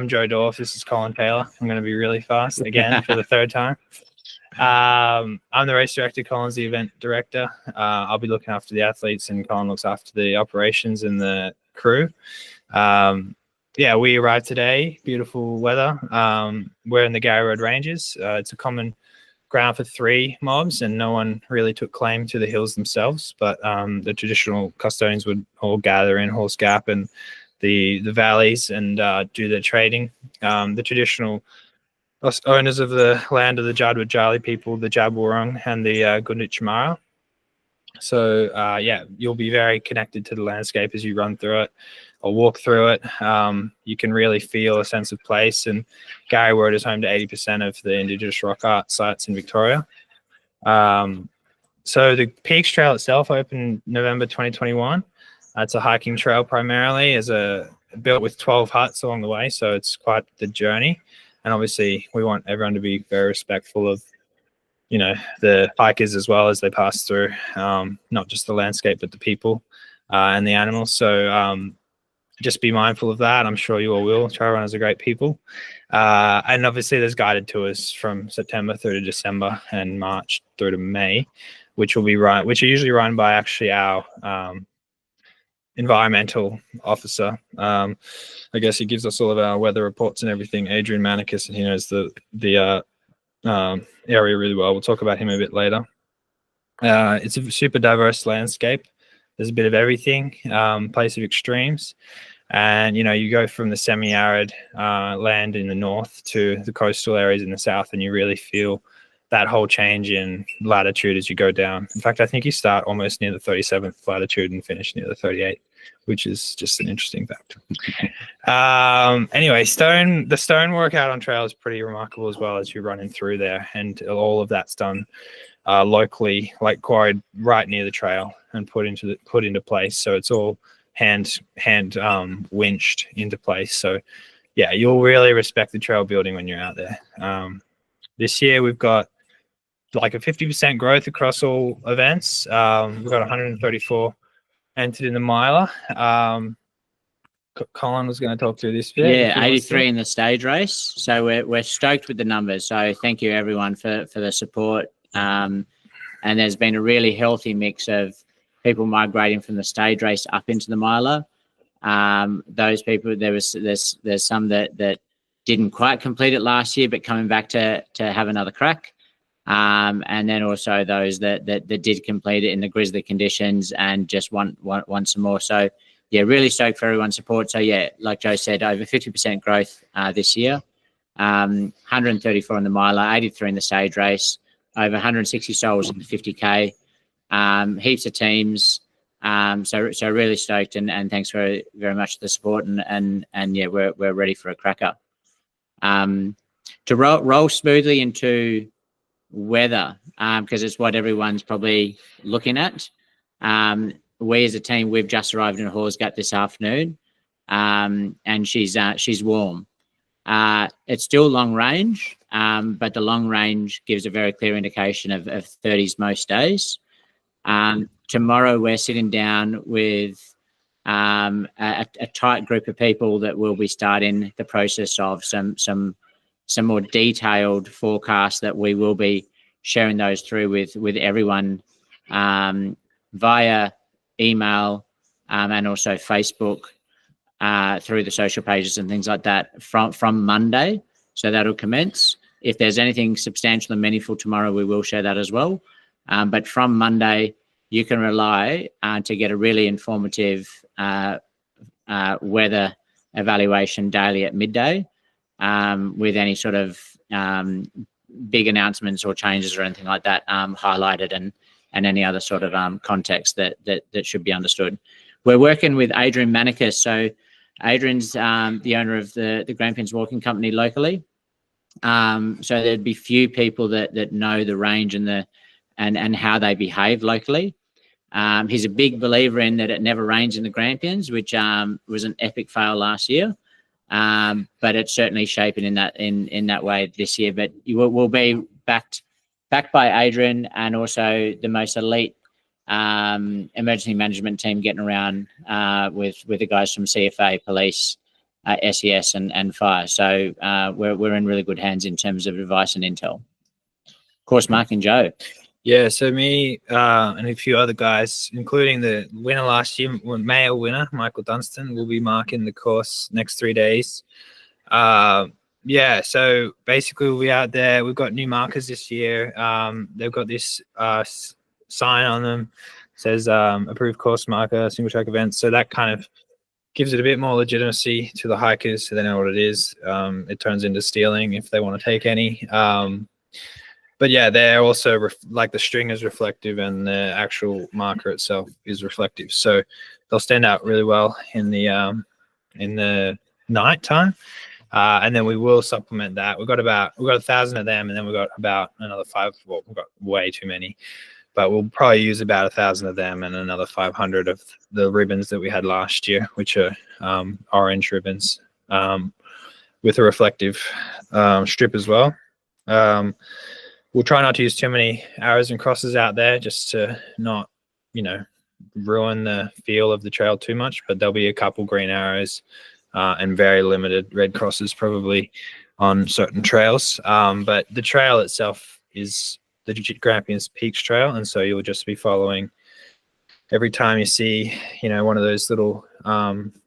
I'm Joe Dorph. This is Colin Taylor. I'm going to be really fast again for the third time. I'm the race director. Colin's the event director. I'll be looking after the athletes, and Colin looks after the operations and the crew. Yeah, we arrived today. Beautiful weather. We're in the Gary Road Ranges. It's a common ground for 3 mobs, and no one really took claim to the hills themselves, but the traditional custodians would all gather in Horse Gap and the valleys and do their trading. The traditional owners of the land are the Jadwa Jali people, the Jabwarong and the Gunditj Mara. So yeah, you'll be very connected to the landscape as you run through it or walk through it. You can really feel a sense of place, and Gary Road is home to 80% of the Indigenous rock art sites in Victoria. So the Peaks Trail itself opened November 2021. It's a hiking trail primarily, built with 12 huts along the way, so it's quite the journey. And obviously, we want everyone to be very respectful of, you know, the hikers as well as they pass through, not just the landscape, but the people and the animals. So just be mindful of that. I'm sure you all will. Trail runners are great people. And obviously, there's guided tours from September through to December and March through to May, which are usually run by actually our environmental officer. I guess he gives us all of our weather reports and everything, Adrian Manicus, and he knows the area really well. We'll talk about him a bit later. It's a super diverse landscape. There's a bit of everything, place of extremes. And, you know, you go from the semi-arid land in the north to the coastal areas in the south, and you really feel that whole change in latitude as you go down. In fact, I think you start almost near the 37th latitude and finish near the 38th, which is just an interesting fact. Anyway, the stone work out on trail is pretty remarkable as well as you're running through there, and all of that's done locally, like quarried right near the trail and put into place. So it's all hand winched into place. So yeah, you'll really respect the trail building when you're out there. This year we've got like a 50% growth across all events. We've got 134 entered in the miler. Colin was going to talk through this bit. Yeah, 83 in the stage race. So we're stoked with the numbers. So thank you everyone for the support. And there's been a really healthy mix of people migrating from the stage race up into the miler. Those people, there's some that didn't quite complete it last year, but coming back to have another crack. And then also those that did complete it in the grizzly conditions and just want some more. So yeah, really stoked for everyone's support. So yeah, like Joe said, over 50% growth this year. 134 in the miler, 83 in the stage race, over 160 souls in the 50K, heaps of teams. So really stoked, and thanks very, very much for the support, and yeah, we're ready for a cracker. To roll smoothly into weather, because it's what everyone's probably looking at. We as a team, we've just arrived in Horse Gap this afternoon, and she's warm. It's still long range, but the long range gives a very clear indication of 30s most days. Tomorrow we're sitting down with a tight group of people that will be starting the process of some more detailed forecasts that we will be sharing those through with everyone via email and also Facebook, through the social pages and things like that from Monday. So that'll commence. If there's anything substantial and meaningful tomorrow, we will share that as well. But from Monday, you can rely to get a really informative weather evaluation daily at midday, with any sort of big announcements or changes or anything like that highlighted, and any other sort of context that should be understood. We're working with Adrian Manicus. So Adrian's the owner of the Grampians Walking Company locally. So there'd be few people that know the range and how they behave locally. He's a big believer in that it never rains in the Grampians, which was an epic fail last year. But it's certainly shaping in that way this year. But we'll be backed by Adrian, and also the most elite emergency management team getting around with the guys from CFA, police, SES and fire. So we're in really good hands in terms of advice and intel. Course marking, Joe. Yeah, so me and a few other guys, including the winner last year, male winner, Michael Dunstan, will be marking the course next 3 days. Yeah, so basically we'll be out there. We've got new markers this year. They've got this sign on them, says approved course marker, single track events. So that kind of gives it a bit more legitimacy to the hikers, so they know what it is. It turns into stealing if they want to take any. But yeah, they're also like the string is reflective and the actual marker itself is reflective. So they'll stand out really well in the night time. And then we will supplement that. We've got 1,000 of them, and then we've got about another 5. Well, we've got way too many, but we'll probably use about 1,000 of them and another 500 of the ribbons that we had last year, which are orange ribbons with a reflective strip as well. We'll try not to use too many arrows and crosses out there, just to not, ruin the feel of the trail too much. But there'll be a couple green arrows and very limited red crosses probably on certain trails. But the trail itself is the Grampians Peaks Trail, and so you'll just be following. Every time you see, one of those little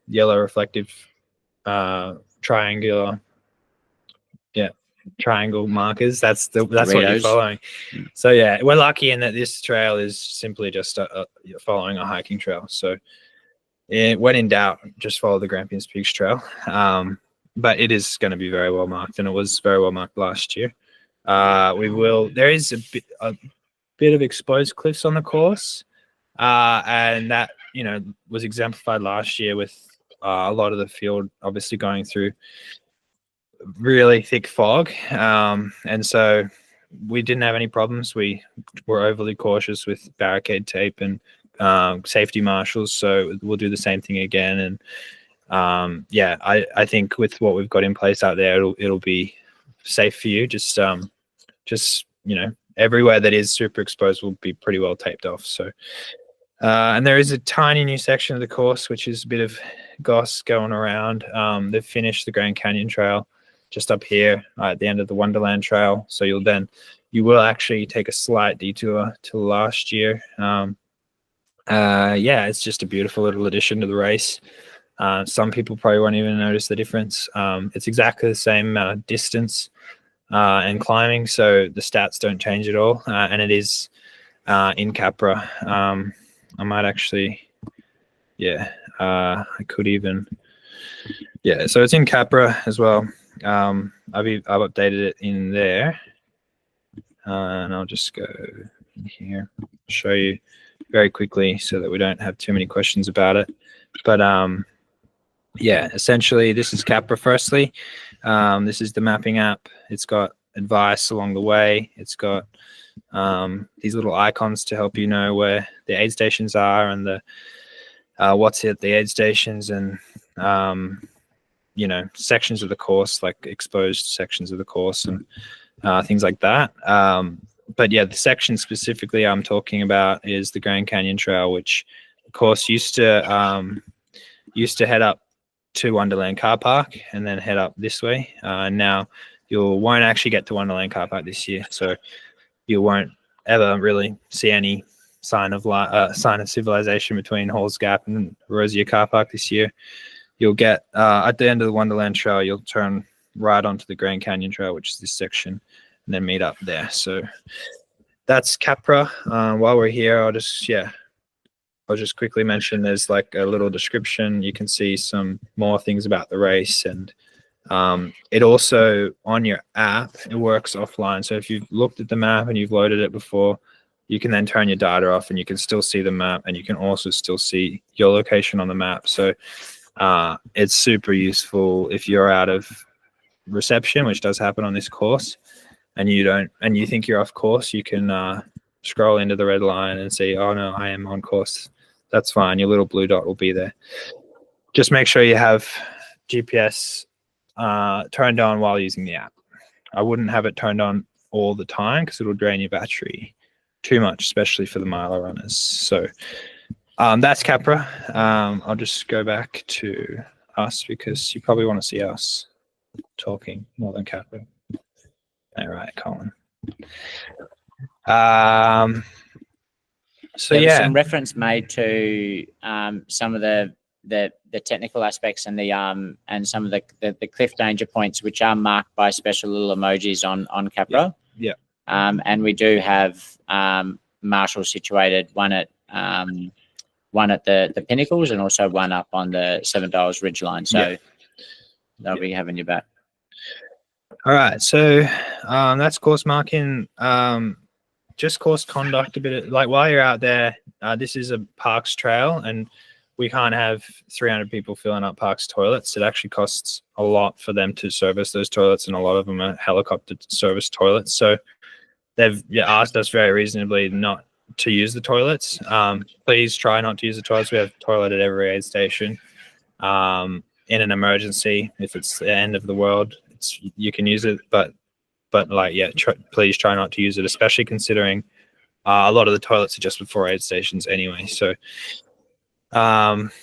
yellow reflective triangle markers, that's what you're following. So yeah, we're lucky in that this trail is simply just following a hiking trail. So when in doubt, just follow the Grampians Peaks Trail. But it is going to be very well marked, and it was very well marked last year. There is a bit of exposed cliffs on the course, and that was exemplified last year with a lot of the field obviously going through really thick fog, and so we didn't have any problems. We were overly cautious with barricade tape and safety marshals, so we'll do the same thing again. And yeah, I think with what we've got in place out there, it'll be safe for you. Just everywhere that is super exposed will be pretty well taped off. So and there is a tiny new section of the course which is a bit of goss going around. They've finished the Grand Canyon Trail just up here at the end of the Wonderland Trail, so you will actually take a slight detour to last year. Yeah, it's just a beautiful little addition to the race. Some people probably won't even notice the difference. It's exactly the same amount of distance and climbing, so the stats don't change at all. And it is in Capra. I might actually, I could even, so it's in Capra as well. I've updated it in there, and I'll just go in here, show you very quickly so that we don't have too many questions about it. But yeah, essentially this is Capra. Firstly, this is the mapping app. It's got advice along the way. It's got these little icons to help you know where the aid stations are and the what's at the aid stations, and sections of the course, like exposed sections of the course and things like that. But yeah, the section specifically I'm talking about is the Grand Canyon Trail, which of course used to head up to Wonderland Car Park and then head up this way. Now you won't actually get to Wonderland Car Park this year, so you won't ever really see any sign of civilization between Halls Gap and Rosier Car Park this year. You'll get at the end of the Wonderland Trail, you'll turn right onto the Grand Canyon Trail, which is this section, and then meet up there. So that's Capra. While we're here, I'll just quickly mention there's like a little description. You can see some more things about the race, and it also, on your app, it works offline. So if you've looked at the map and you've loaded it before, you can then turn your data off and you can still see the map, and you can also still see your location on the map. So it's super useful if you're out of reception, which does happen on this course, and you think you're off course. You can scroll into the red line and see, oh no, I am on course. That's fine. Your little blue dot will be there. Just make sure you have GPS turned on while using the app. I wouldn't have it turned on all the time because it'll drain your battery too much, especially for the miler runners. So that's Capra. I'll just go back to us because you probably want to see us talking more than Capra. All right, Colin. So There was yeah, some reference made to some of the technical aspects and the and some of the cliff danger points, which are marked by special little emojis on Capra. Yeah. And we do have marshals situated, one at the pinnacles and also one up on the Seven Dials ridgeline. So they'll be having your back. All right, so that's course marking. Just course conduct a bit. Like while you're out there, this is a parks trail, and we can't have 300 people filling up parks toilets. It actually costs a lot for them to service those toilets, and a lot of them are helicopter service toilets. So they've asked us very reasonably not to use the toilets. Please try not to use the toilets. We have a toilet at every aid station. In an emergency, if it's the end of the world, you can use it, but like, yeah, please try not to use it, especially considering a lot of the toilets are just before aid stations anyway. So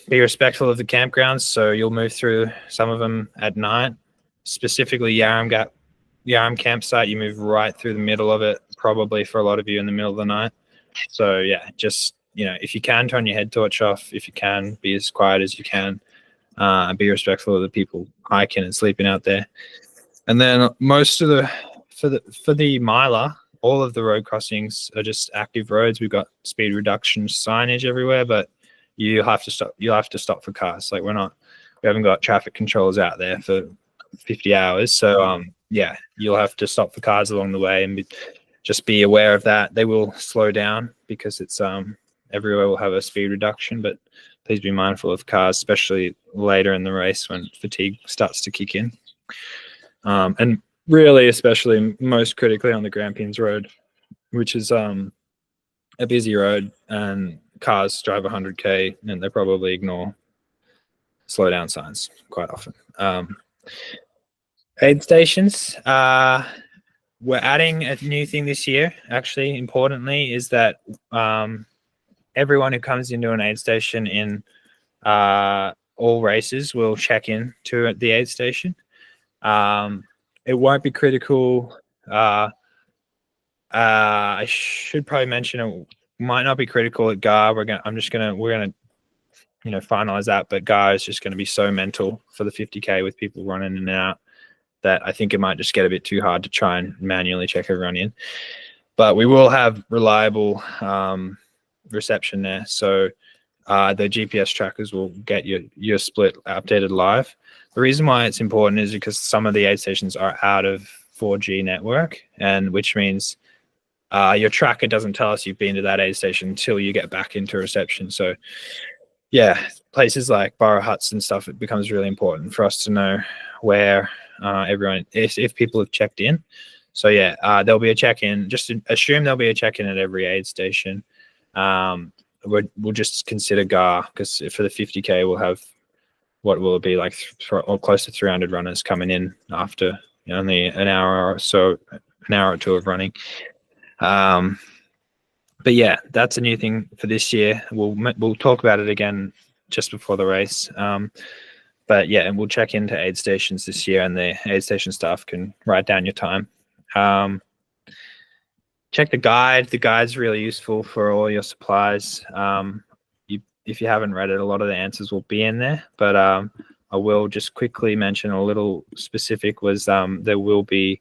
be respectful of the campgrounds. So you'll move through some of them at night, specifically Yarram campsite. You move right through the middle of it, probably for a lot of you in the middle of the night. So yeah, just, if you can, turn your head torch off. If you can, be as quiet as you can, and be respectful of the people hiking and sleeping out there. And then most of for the Miler, all of the road crossings are just active roads. We've got speed reduction signage everywhere, but you have to stop. You'll have to stop for cars. Like we haven't got traffic controllers out there for 50 hours. So yeah, you'll have to stop for cars along the way, and just be aware of that. They will slow down because it's everywhere will have a speed reduction, but please be mindful of cars, especially later in the race when fatigue starts to kick in. And really, especially most critically on the Grampians Road, which is a busy road, and cars drive 100k and they probably ignore slow down signs quite often. Aid stations, we're adding a new thing this year. Actually, importantly, is that everyone who comes into an aid station in all races will check in to the aid station. It won't be critical. I should probably mention it might not be critical at GAR. We're gonna finalize that, but GAR is just going to be so mental for the 50k with people running in and out that I think it might just get a bit too hard to try and manually check everyone in. But we will have reliable reception there, so the GPS trackers will get your split updated live. The reason why it's important is because some of the aid stations are out of 4G network, and which means your tracker doesn't tell us you've been to that aid station until you get back into reception. So yeah, places like Burrow Huts and stuff, it becomes really important for us to know where everyone, if people have checked in. So yeah, there'll be a check-in. Just assume there'll be a check-in at every aid station. We'll just consider GAR, because for the 50k we'll have, what will it be, like or close to 300 runners coming in after only an hour or two of running. But yeah, that's a new thing for this year. We'll talk about it again just before the race. But yeah, and we'll check into aid stations this year, and the aid station staff can write down your time. Check the guide. The guide's really useful for all your supplies. If you haven't read it, a lot of the answers will be in there, but I will just quickly mention a little specific was there will be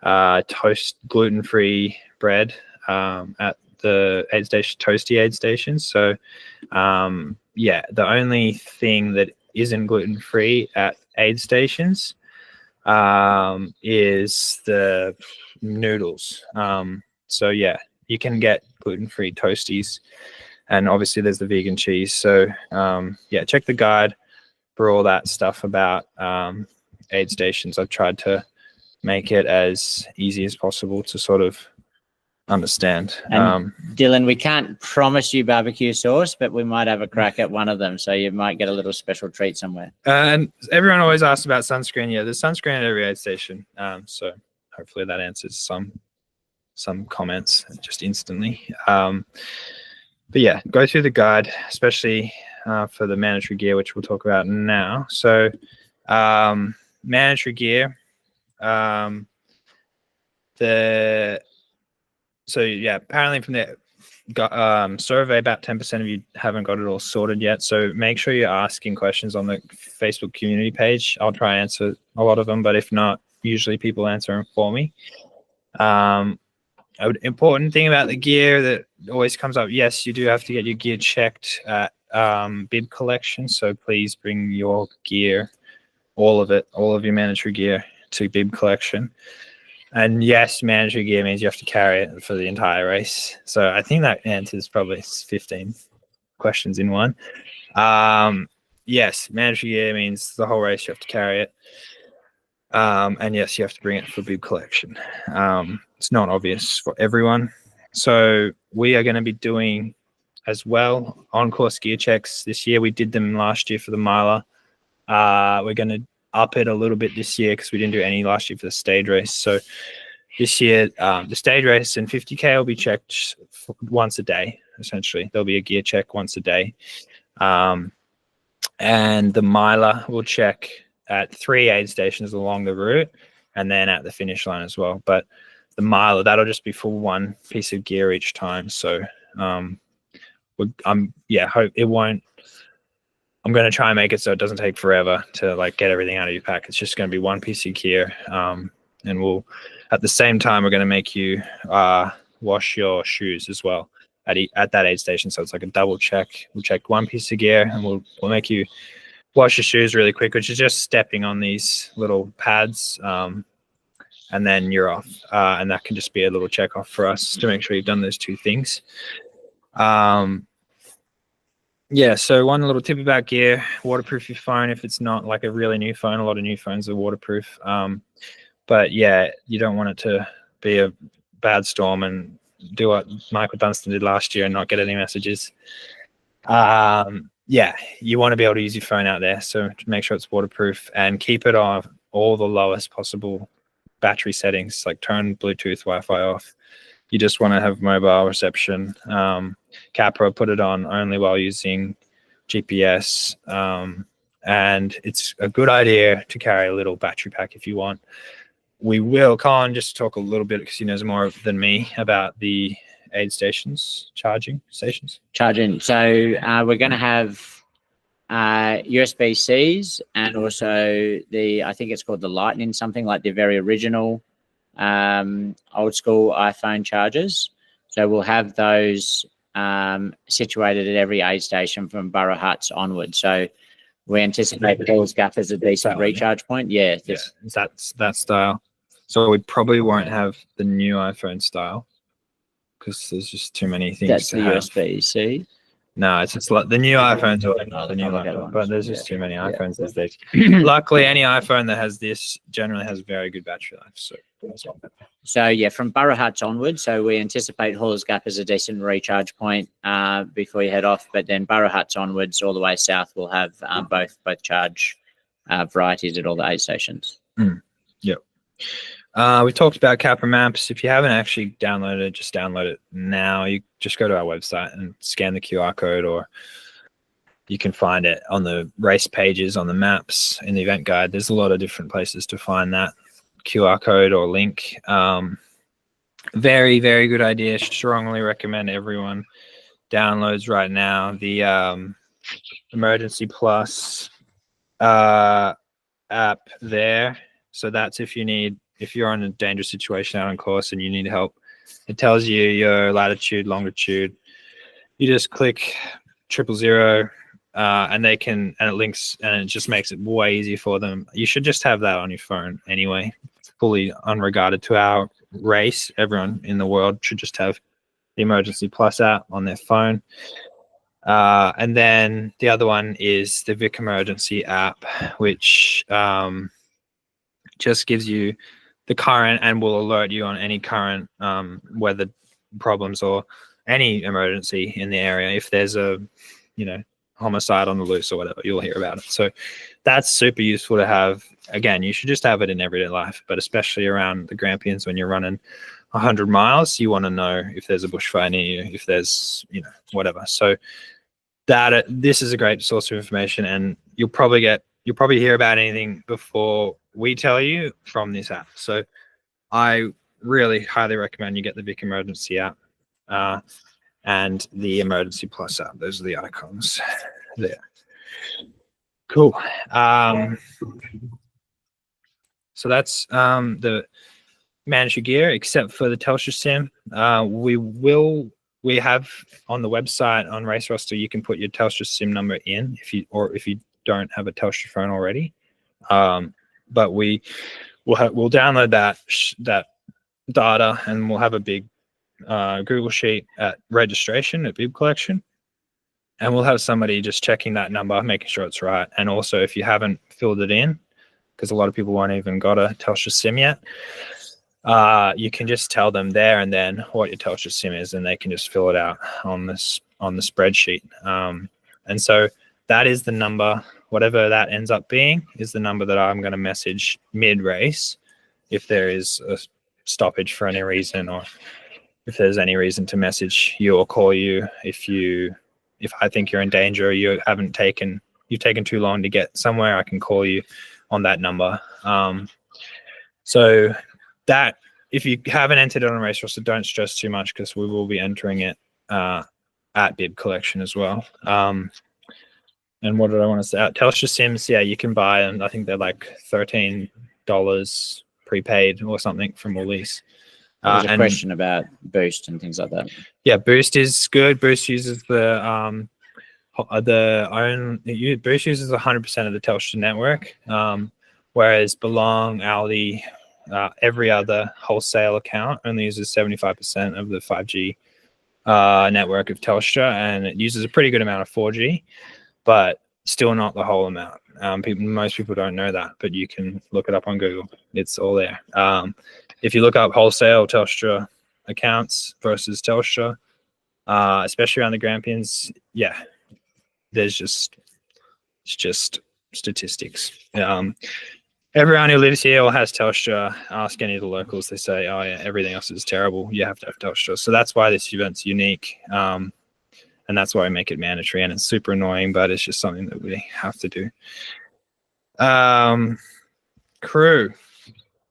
gluten-free bread at the aid station, toasty aid stations. So yeah, the only thing that isn't gluten-free at aid stations is the noodles. So yeah, you can get gluten-free toasties, and obviously there's the vegan cheese. So yeah, check the guide for all that stuff about aid stations. I've tried to make it as easy as possible to sort of understand. And Dylan, we can't promise you barbecue sauce, but we might have a crack at one of them, so you might get a little special treat somewhere. And everyone always asks about sunscreen. Yeah, there's sunscreen at every aid station. So hopefully that answers some comments just instantly. But yeah, go through the guide, especially for the mandatory gear, which we'll talk about now. So mandatory gear, apparently from the survey, about 10% of you haven't got it all sorted yet. So make sure you're asking questions on the Facebook community page. I'll try and answer a lot of them, but if not, usually people answer them for me. Important thing about the gear that always comes up, yes, you do have to get your gear checked at bib collection. So please bring your gear, all of it, all of your mandatory gear to bib collection. And yes, mandatory gear means you have to carry it for the entire race. So I think that answers probably 15 questions in one. Yes, mandatory gear means the whole race you have to carry it. And yes, you have to bring it for bib collection. It's not obvious for everyone. So we are going to be doing as well on-course gear checks this year. We did them last year for the Miler. We're going to up it a little bit this year because we didn't do any last year for the stage race. So this year, the stage race and 50K will be checked once a day, essentially. There'll be a gear check once a day. And the Miler will check at 3 aid stations along the route and then at the finish line as well. But the Miler, that'll just be for one piece of gear each time. So hope it won't. I'm going to try and make it so it doesn't take forever to like get everything out of your pack. It's just going to be one piece of gear. And we'll, at the same time, we're going to make you wash your shoes as well at that aid station. So it's like a double check. We'll check one piece of gear and we'll make you wash your shoes really quick, which is just stepping on these little pads. And then you're off. And that can just be a little check off for us to make sure you've done those two things. So one little tip about gear: waterproof your phone if it's not like a really new phone. A lot of new phones are waterproof. But yeah, you don't want it to be a bad storm and do what Michael Dunstan did last year and not get any messages. You want to be able to use your phone out there. So make sure it's waterproof and keep it on all the lowest possible battery settings, like turn Bluetooth, Wi-Fi off. You just want to have mobile reception. Capra, put it on only while using GPS. And it's a good idea to carry a little battery pack if you want. We will, Colin, just talk a little bit because he knows more than me about the aid stations, charging stations. Charging. So we're going to have USB-Cs and also I think it's called the Lightning, something like the very original old school iPhone chargers. So we'll have those situated at every aid station from Borough Huts onward. So we anticipate Paul's Gap as a decent recharge point. Yeah, that's that style. So we probably won't have the new iPhone style because there's just too many things. That's the USB-C. No, it's just like the new iPhones are like the new iPhone, but there's just too many iPhones these days. Luckily, any iPhone that has this generally has very good battery life. So yeah, from Borough Huts onward, so we anticipate Hall's Gap as a decent recharge point before you head off, but then Borough Huts onwards all the way south will have both charge varieties at all the aid stations. Yep. We talked about Capra Maps. If you haven't actually downloaded it, just download it now. You just go to our website and scan the QR code, or you can find it on the race pages, on the maps, in the event guide. There's a lot of different places to find that QR code or link. Very, very good idea. Strongly recommend everyone downloads right now the Emergency Plus app there. So that's if you're in a dangerous situation out on course and you need help. It tells you your latitude, longitude. You just click 000, and it links, and it just makes it way easier for them. You should just have that on your phone anyway, fully unregarded to our race. Everyone in the world should just have the Emergency Plus app on their phone. And then the other one is the Vic Emergency app, which just gives you the current and will alert you on any current weather problems or any emergency in the area. If there's a homicide on the loose or whatever, you'll hear about it. So that's super useful to have. Again, you should just have it in everyday life, but especially around the Grampians when you're running 100 miles, you want to know if there's a bushfire near you, if there's whatever. So that this is a great source of information, and you'll probably hear about anything before we tell you from this app. So I really highly recommend you get the Vic Emergency app and the Emergency Plus app. Those are the icons there. Cool. So that's the manage your gear, except for the Telstra SIM. We have on the website on Race Roster, you can put your Telstra SIM number in if you don't have a Telstra phone already. But we'll download that data, and we'll have a big Google sheet at registration at bib collection, and we'll have somebody just checking that number, making sure it's right. And also, if you haven't filled it in, because a lot of people won't even got a Telstra SIM yet, you can just tell them there and then what your Telstra SIM is, and they can just fill it out on the spreadsheet. And so that is the number, whatever that ends up being, is the number that I'm going to message mid-race if there is a stoppage for any reason, or if there's any reason to message you or call you if I think you're in danger, or you've taken too long to get somewhere, I can call you on that number. So that, if you haven't entered it on Race Roster, don't stress too much, because we will be entering it at bib collection as well. And what did I want to say? Telstra SIMs, yeah, you can buy them. I think they're like $13 prepaid or something from Woolies. There's a question about Boost and things like that. Yeah, Boost is good. Boost uses Boost uses 100% of the Telstra network, whereas Belong, Aldi, every other wholesale account only uses 75% of the 5G network of Telstra, and it uses a pretty good amount of 4G, but still not the whole amount. Most people don't know that, but you can look it up on Google. It's all there. If you look up wholesale Telstra accounts versus Telstra, especially around the Grampians, yeah, it's just statistics. Everyone who lives here or has Telstra, ask any of the locals, they say, oh yeah, everything else is terrible, you have to have Telstra. So that's why this event's unique, and that's why we make it mandatory, and it's super annoying, but it's just something that we have to do. Crew.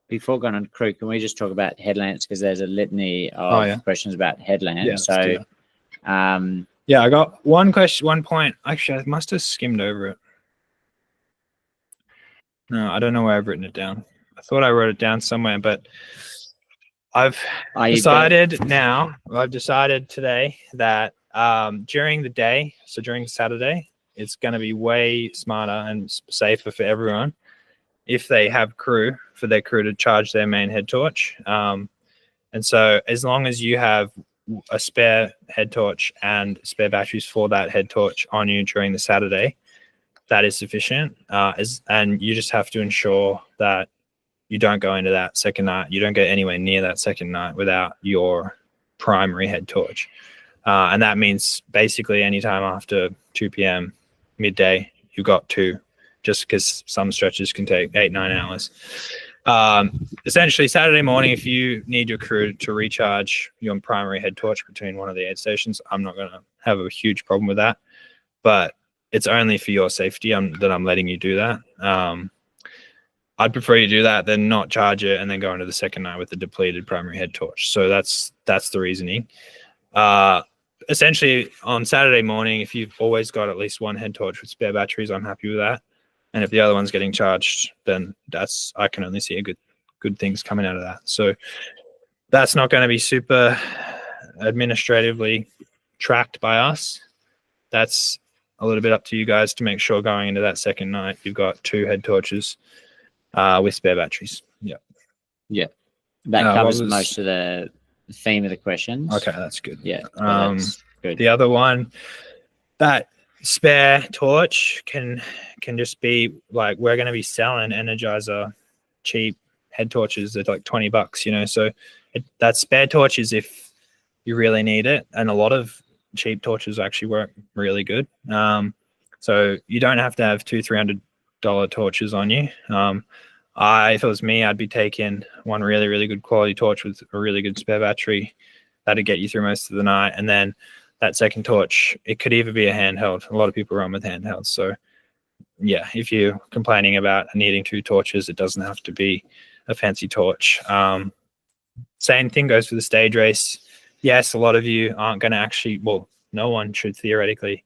Before going on to crew, can we just talk about headlamps, because there's a litany of questions about headlamps. Yeah, yeah, I got one point. Actually, I must have skimmed over it. No, I don't know where I've written it down. I thought I wrote it down somewhere, but I've decided today that during the day, so during Saturday, it's going to be way smarter and safer for everyone if they have for their crew to charge their main head torch. And so as long as you have a spare head torch and spare batteries for that head torch on you during the Saturday, that is sufficient. And you just have to ensure that you don't go into that second night. You don't get anywhere near that second night without your primary head torch. And that means basically anytime after 2 p.m, midday, you've got two, just because some stretches can take 8-9 hours. Essentially, Saturday morning, if you need your crew to recharge your primary head torch between one of the aid stations, I'm not going to have a huge problem with that. But it's only for your safety that I'm letting you do that. I'd prefer you do that than not charge it and then go into the second night with the depleted primary head torch. So that's the reasoning. Essentially, on Saturday morning, if you've always got at least one head torch with spare batteries, I'm happy with that. And if the other one's getting charged, then I can only see good things coming out of that. So that's not going to be super administratively tracked by us. That's a little bit up to you guys to make sure going into that second night, you've got two head torches with spare batteries. Yeah. Yeah. That covers most of the theme of the questions. Okay, that's good. Yeah. That's good. The other one, that spare torch can just be like, we're going to be selling Energizer cheap head torches at like $20, so that spare torch is if you really need it, and a lot of cheap torches actually work really good. So you don't have to have $200-300 torches on you. If it was me, I'd be taking one really, really good quality torch with a really good spare battery. That'd get you through most of the night. And then that second torch, it could either be a handheld. A lot of people run with handhelds. So yeah, if you're complaining about needing 2 torches, it doesn't have to be a fancy torch. Same thing goes for the stage race. Yes, a lot of you aren't going to actually, well, no one should theoretically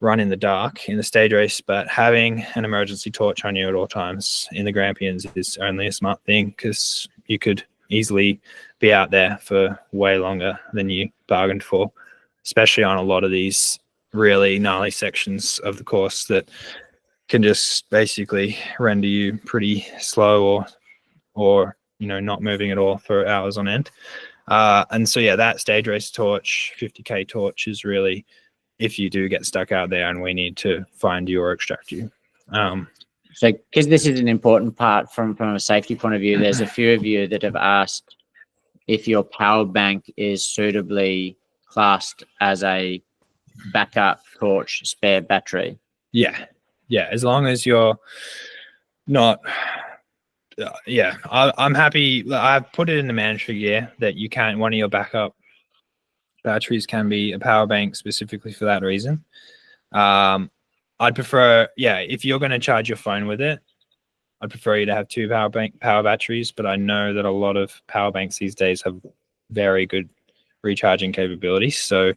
run in the dark in the stage race, but having an emergency torch on you at all times in the Grampians is only a smart thing, because you could easily be out there for way longer than you bargained for, especially on a lot of these really gnarly sections of the course that can just basically render you pretty slow or not moving at all for hours on end. And so yeah, that stage race torch, 50k torch, is really if you do get stuck out there and we need to find you or extract you. So because this is an important part from a safety point of view, there's a few of you that have asked if your power bank is suitably classed as a backup torch spare battery. Yeah, as long as you're not I'm happy. I've put it in the mandatory gear that you can, one of your backup batteries can be a power bank specifically for that reason. I'd prefer, if you're going to charge your phone with it, I'd prefer you to have 2 power batteries, but I know that a lot of power banks these days have very good recharging capabilities. So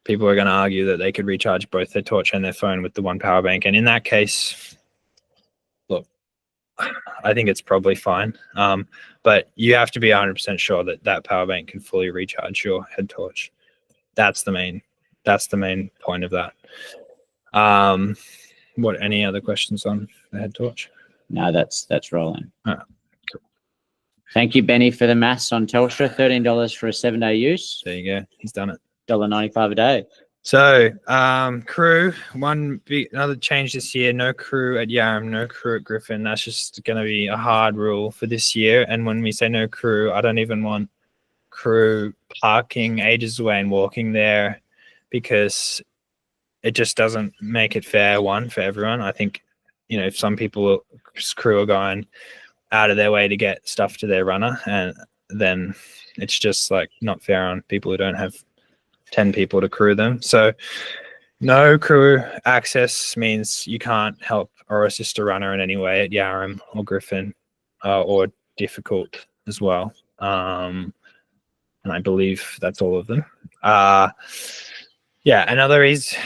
people are going to argue that they could recharge both their torch and their phone with the one power bank. And in that case, look, I think it's probably fine. But you have to be 100% sure that that power bank can fully recharge your head torch. That's the main point of that. Any other questions on the head torch? No, that's rolling. All right, cool. Thank you, Benny, for the maths on Telstra. $13 for a 7-day use. There you go. He's done it. $1.95 a day. So crew, another change this year, no crew at Yarram, no crew at Griffin. That's just going to be a hard rule for this year. And when we say no crew, I don't even want crew parking ages away and walking there, because it just doesn't make it fair, for everyone. I think, if some crew are going out of their way to get stuff to their runner, and then it's just like not fair on people who don't have 10 people to crew them. So no crew access means you can't help or assist a runner in any way at Yarram or Griffin, or difficult as well. And I believe that's all of them. Another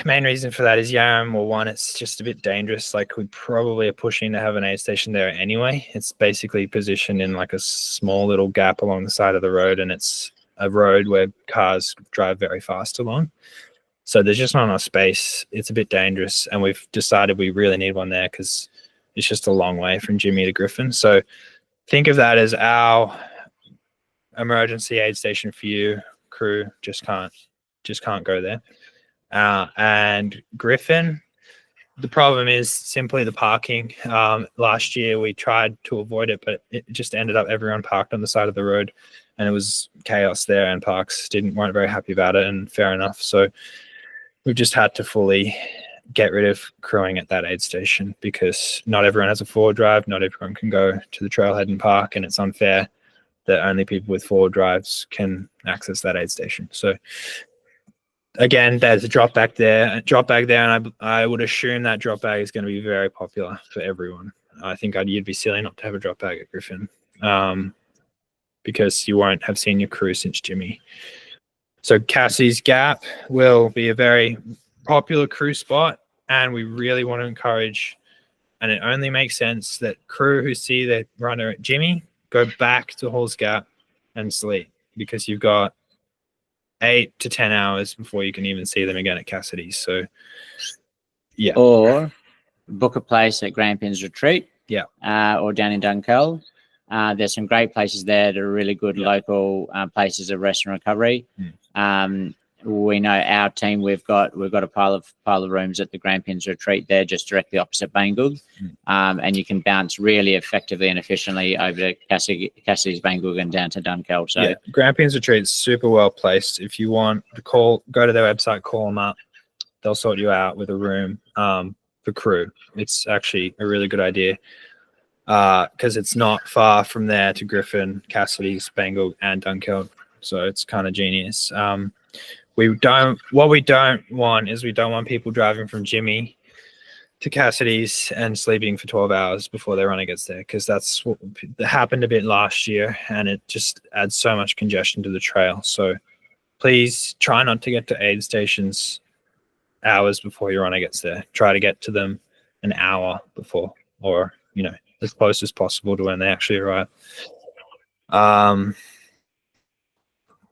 main reason for that is Yarram, one, it's just a bit dangerous. Like, we probably are pushing to have an aid station there anyway. It's basically positioned in like a small little gap along the side of the road, and it's a road where cars drive very fast along. So there's just not enough space. It's a bit dangerous, and we've decided we really need one there because it's just a long way from Jimmy to Griffin. So think of that as our emergency aid station for you. Crew just can't go there. And Griffin, the problem is simply the parking. Last year we tried to avoid it, but it just ended up everyone parked on the side of the road, and it was chaos there, and parks weren't very happy about it, and fair enough. So we've just had to fully get rid of crewing at that aid station, because not everyone has a forward drive, not everyone can go to the trailhead and park, and it's unfair that only people with forward drives can access that aid station. So again, there's a drop bag there, and I would assume that drop bag is going to be very popular for everyone. I think you'd be silly not to have a drop bag at Griffin, because you won't have seen your crew since Jimmy. So Cassie's Gap will be a very popular crew spot, and we really want to encourage, and it only makes sense that crew who see their runner at Jimmy go back to Halls Gap and sleep, because you've got 8 to 10 hours before you can even see them again at Cassidy's. So yeah. Or book a place at Grampians Retreat. Yeah. Or down in Dunkeld. There's some great places there that are really good local places of rest and recovery. We know our team, we've got a pile of rooms at the Grampians Retreat there, just directly opposite Bangor, and you can bounce really effectively and efficiently over to Cassie's, Bangor, and down to Dunkeld. So Grampians Retreat is super well placed. If you want to go to their website, call them up. They'll sort you out with a room for crew. It's actually a really good idea, because it's not far from there to Griffin, Cassidy's, Bangor, and Dunkeld. So it's kind of genius. what we don't want is we don't want people driving from Jimmy to Cassidy's and sleeping for 12 hours before their runner gets there, because that's what happened a bit last year, and it just adds so much congestion to the trail. So please try not to get to aid stations hours before your runner gets there. Try to get to them an hour before, or as close as possible to when they actually arrive.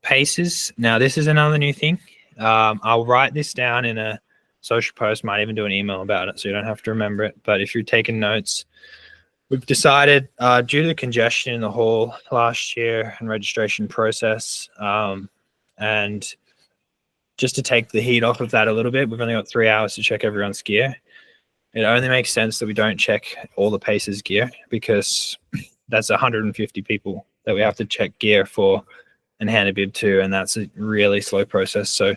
Paces. Now this is another new thing. I'll write this down in a social post, might even do an email about it so you don't have to remember it. But if you're taking notes, we've decided due to the congestion in the hall last year and registration process, and just to take the heat off of that a little bit, we've only got 3 hours to check everyone's gear. It only makes sense that we don't check all the Pacers gear, because that's 150 people that we have to check gear for and hand a bib to, and that's a really slow process. So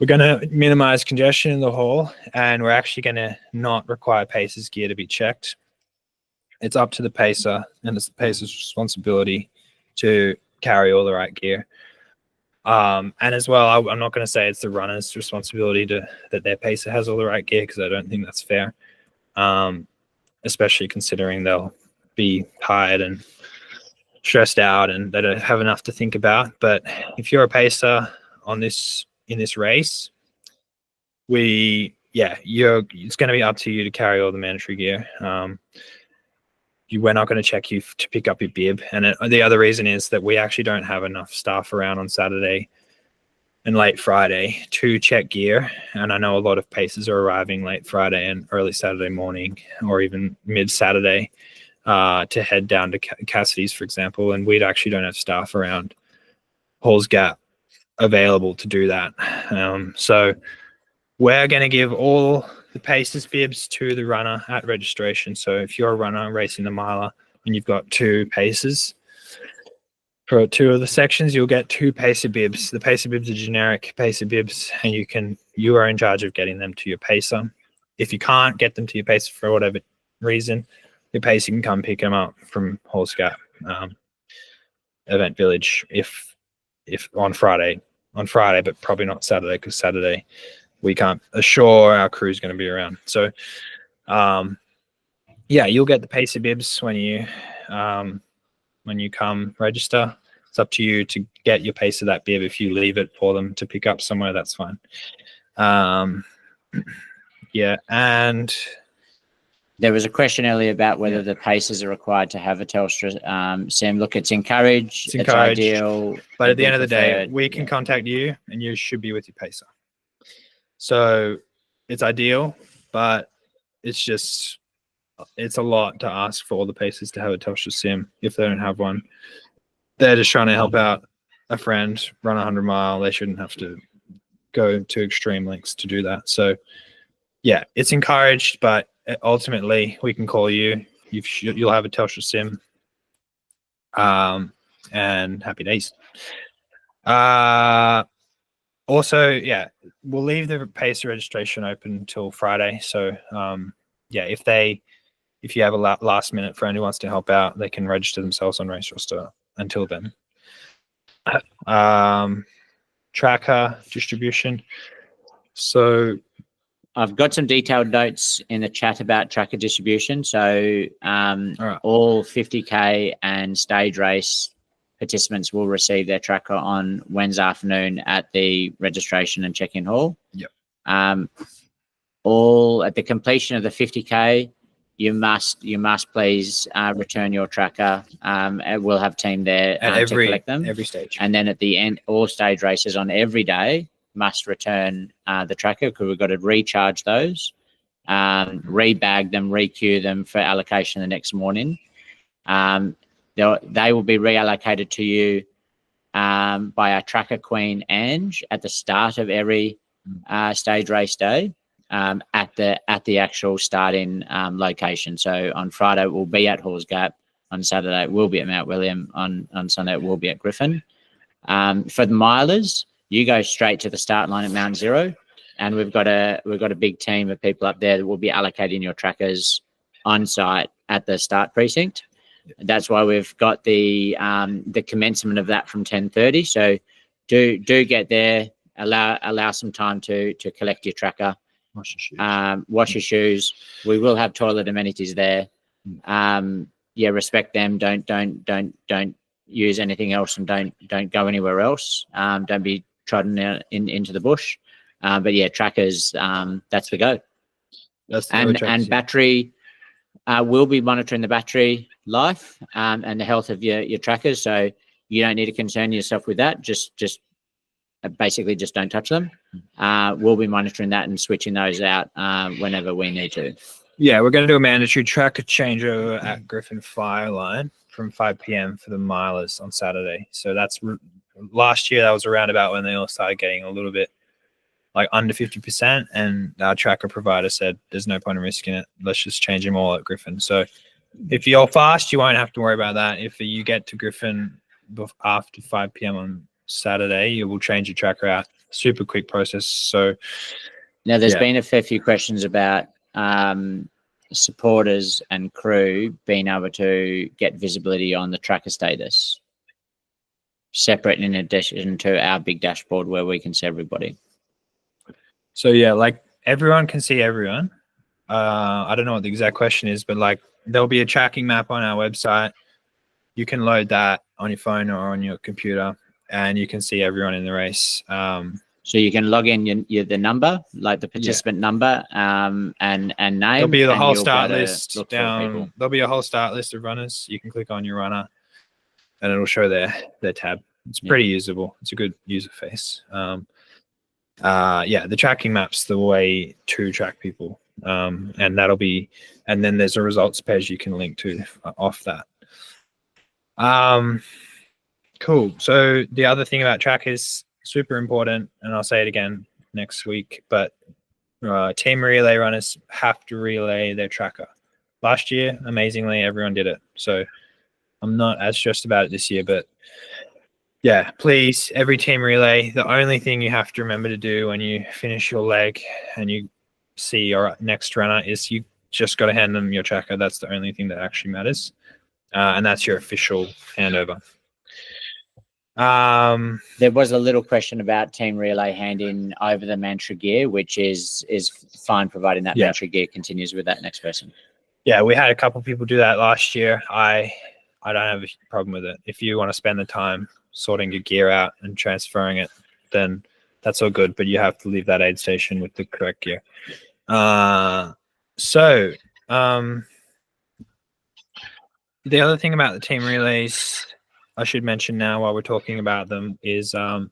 we're going to minimize congestion in the hall, and we're actually going to not require Pacers gear to be checked. It's up to the pacer, and it's the pacer's responsibility to carry all the right gear. And as well, I'm not going to say it's the runner's responsibility that their pacer has all the right gear, because I don't think that's fair, especially considering they'll be tired and stressed out and they don't have enough to think about. But if you're a pacer in this race, it's going to be up to you to carry all the mandatory gear. We're not going to check you to pick up your bib. And the other reason is that we actually don't have enough staff around on Saturday and late Friday to check gear. And I know a lot of pacers are arriving late Friday and early Saturday morning, or even mid-Saturday, to head down to Cassidy's, for example. And we actually don't have staff around Halls Gap available to do that. So we're going to give all the Pacers bibs to the runner at registration. So if you're a runner racing the miler and you've got 2 Pacers for 2 of the sections, you'll get 2 Pacer bibs. The Pacer bibs are generic Pacer bibs, and you are in charge of getting them to your pacer. If you can't get them to your pacer for whatever reason, your pacer can come pick them up from Halls Gap Event Village if on Friday, but probably not Saturday, because Saturday we can't assure our crew is going to be around. So, you'll get the Pacer bibs when you come register. It's up to you to get your pacer that bib. If you leave it for them to pick up somewhere, that's fine. And there was a question earlier about whether the Pacers are required to have a Telstra SIM. Look, it's encouraged. It's ideal. But at the end of the day, we can contact you, and you should be with your pacer. So it's ideal, but it's a lot to ask for all the pacers to have a Telstra SIM if they don't have one. They're just trying to help out a friend run 100 mile. They shouldn't have to go to extreme lengths to do that. So it's encouraged, but ultimately we can call you. You'll have a Telstra SIM, and happy days. Also, we'll leave the pacer registration open until Friday. So, if you have a last minute friend who wants to help out, they can register themselves on Race Roster until then. Tracker distribution. So I've got some detailed notes in the chat about tracker distribution. So all 50K and stage race participants will receive their tracker on Wednesday afternoon at the registration and check-in hall. Yep. All at the completion of the 50K, you must please return your tracker. And we'll have team there to collect them. Every stage. And then at the end, all stage races on every day must return the tracker, because we've got to recharge those, rebag them, requeue them for allocation the next morning. They will be reallocated to you by our tracker queen, Ange, at the start of every stage race day, at the actual starting location. So on Friday, we'll be at Halls Gap. On Saturday, we'll be at Mount William. On Sunday, we'll be at Griffin. For the milers, you go straight to the start line at Mount Zero, and we've got a big team of people up there that will be allocating your trackers on site at the start precinct. That's why we've got the commencement of that from 10:30. So do get there allow some time to collect your tracker. Wash your shoes. Wash your shoes. We will have toilet amenities there. Yeah, respect them. Don't use anything else, and don't go anywhere else. Don't be trodden out into the bush. But yeah, trackers. That's the go. That's the and battery. We'll be monitoring the battery life and the health of your trackers. So you don't need to concern yourself with that. Just basically just don't touch them. We'll be monitoring that and switching those out whenever we need to. Yeah, we're going to do a mandatory tracker changeover at Griffin Fire Line from 5 p.m. for the milers on Saturday. So that's last year. That was around about when they all started getting a little bit like under 50%, and our tracker provider said there's no point in risking it. Let's just change them all at Griffin. So if you're fast, you won't have to worry about that. If you get to Griffin after 5 p.m. on Saturday, you will change your tracker out. Super quick process. So now there's been a fair few questions about supporters and crew being able to get visibility on the tracker status, separate in addition to our big dashboard where we can see everybody. So yeah, like everyone can see everyone. I don't know what the exact question is, but like there'll be a tracking map on our website. You can load that on your phone or on your computer, and you can see everyone in the race. So you can log in the number, like the participant number, and name. There'll be the whole start list down. There'll be a whole start list of runners. You can click on your runner, and it'll show their tab. It's pretty usable. It's a good user face. Yeah, the tracking map's the way to track people, and then there's a results page you can link to off that. Cool. So the other thing about trackers, super important, and I'll say it again next week, but team relay runners have to relay their tracker. Last year, amazingly, everyone did it. So I'm not as stressed about it this year, but yeah, please, every team relay, the only thing you have to remember to do when you finish your leg and you see your next runner is you just got to hand them your tracker. That's the only thing that actually matters. And that's your official handover. There was a little question about team relay handing over the mantra gear, which is fine, providing that mantra gear continues with that next person. Yeah, we had a couple people do that last year. I don't have a problem with it. If you want to spend the time sorting your gear out and transferring it, then that's all good, but you have to leave that aid station with the correct gear. The other thing about the team relays I should mention now while we're talking about them is the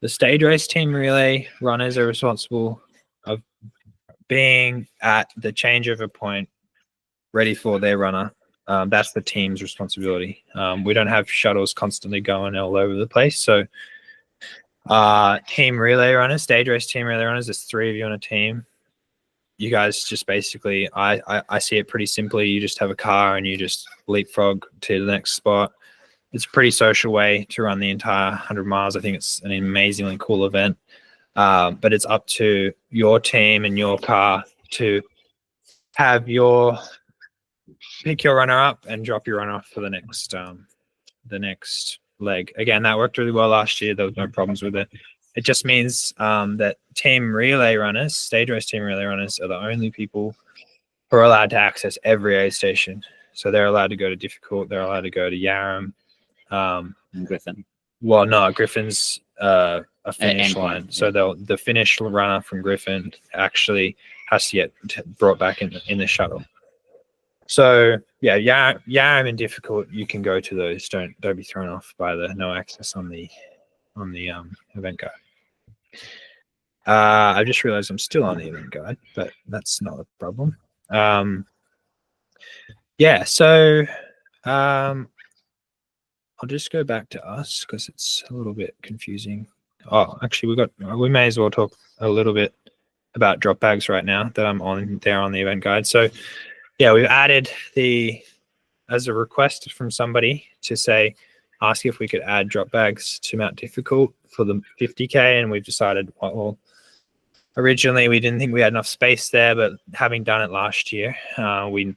stage race team relay runners are responsible of being at the changeover point ready for their runner. That's the team's responsibility. We don't have shuttles constantly going all over the place. So team relay runners, stage race team relay runners, there's 3 of you on a team. You guys just basically, I see it pretty simply. You just have a car and you just leapfrog to the next spot. It's a pretty social way to run the entire 100 miles. I think it's an amazingly cool event. But it's up to your team and your car to have pick your runner up and drop your runner off for the next leg. Again, that worked really well last year. There was no problems with it. It just means that team relay runners, stage race team relay runners, are the only people who are allowed to access every aid station. So they're allowed to go to Difficult. They're allowed to go to Yarram. Griffin. Well, no, Griffin's a finish line. So the finish runner from Griffin actually has to get brought back in the shuttle. So yeah, Yarram and Difficult, you can go to those. Don't be thrown off by the no access on the event guide. I just realized I'm still on the event guide, but that's not a problem. Yeah, so I'll just go back to us because it's a little bit confusing. Oh, actually, we may as well talk a little bit about drop bags right now that I'm on there on the event guide. So yeah, we've added as a request from somebody to ask if we could add drop bags to Mount Difficult for the 50K, and we've decided, well, originally we didn't think we had enough space there, but having done it last year, we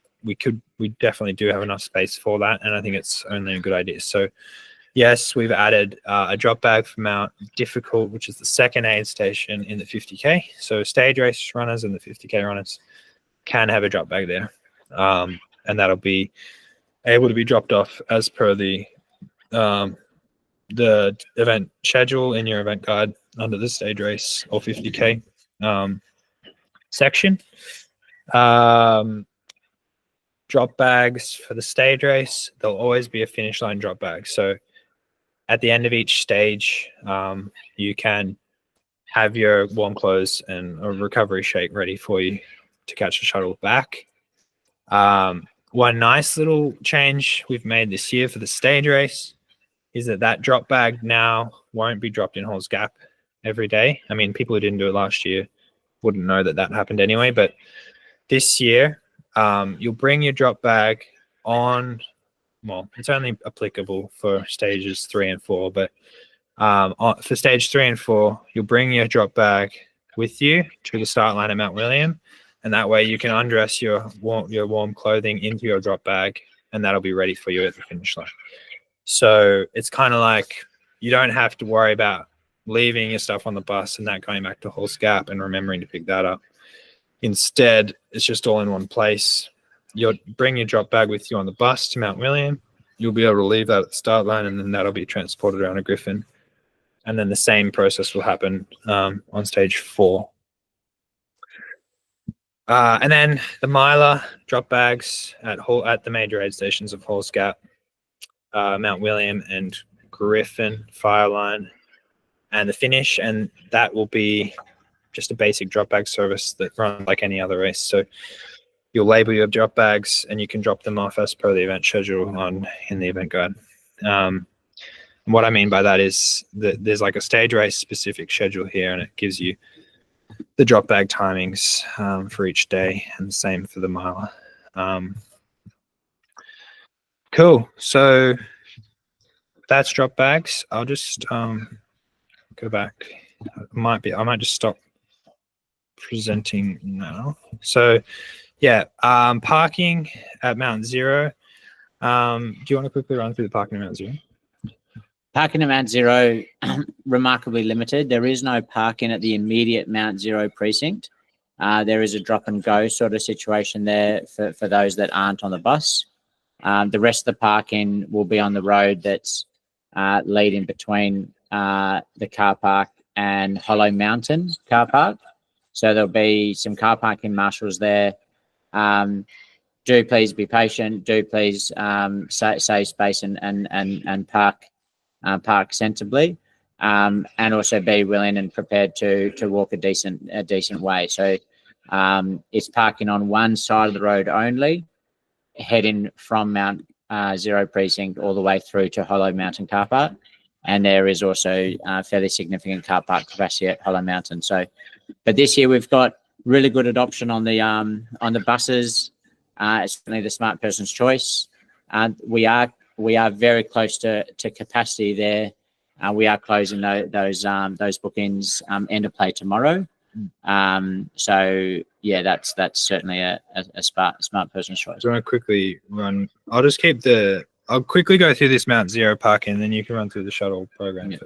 definitely do have enough space for that, and I think it's only a good idea. So yes, we've added a drop bag for Mount Difficult, which is the second aid station in the 50K. So stage race runners and the 50K runners can have a drop bag there. And that'll be able to be dropped off as per the event schedule in your event guide under the stage race or 50K section. Drop bags for the stage race, there'll always be a finish line drop bag. So at the end of each stage, you can have your warm clothes and a recovery shake ready for you to catch the shuttle back. One nice little change we've made this year for the stage race is that drop bag now won't be dropped in Halls Gap every day. I mean, people who didn't do it last year wouldn't know that happened anyway, but this year, you'll bring your drop bag on, well, it's only applicable for stages 3 and 4, but for stage 3 and 4, you'll bring your drop bag with you to the start line at Mount William, and that way you can undress your warm clothing into your drop bag, and that'll be ready for you at the finish line. So it's kind of like you don't have to worry about leaving your stuff on the bus and that going back to Halls Gap and remembering to pick that up. Instead, it's just all in one place. You'll bring your drop bag with you on the bus to Mount William. You'll be able to leave that at the start line, and then that'll be transported around a Griffin. And then the same process will happen on stage 4. And then the Miler drop bags at the major aid stations of Halls Gap, Mount William, and Griffin fire line, and the finish. And that will be just a basic drop bag service that runs like any other race. So you'll label your drop bags and you can drop them off as per the event schedule in the event guide. What I mean by that is that there's like a stage race specific schedule here, and it gives you the drop bag timings for each day, and the same for the Miler. Cool. So that's drop bags. I'll just go back. I might just stop presenting now. So yeah, parking at Mount Zero. Do you want to quickly run through the parking at Mount Zero? Parking at Mount Zero, remarkably limited. There is no parking at the immediate Mount Zero precinct. There is a drop and go sort of situation there for those that aren't on the bus. The rest of the parking will be on the road that's leading between the car park and Hollow Mountain car park. So there'll be some car parking marshals there. Do please be patient. Do please save space and park sensibly, and also be willing and prepared to walk a decent way. So it's parking on one side of the road only, heading from Mount Zero precinct all the way through to Hollow Mountain car park. And there is also fairly significant car park capacity at Hollow Mountain. So, but this year we've got really good adoption on the buses. It's certainly the smart person's choice. We are very close to capacity there. We are closing those bookings end of play tomorrow. So yeah, that's certainly a smart person's choice. So I want to quickly run. I'll quickly go through this Mount Zero parking, and then you can run through the shuttle program. Yeah.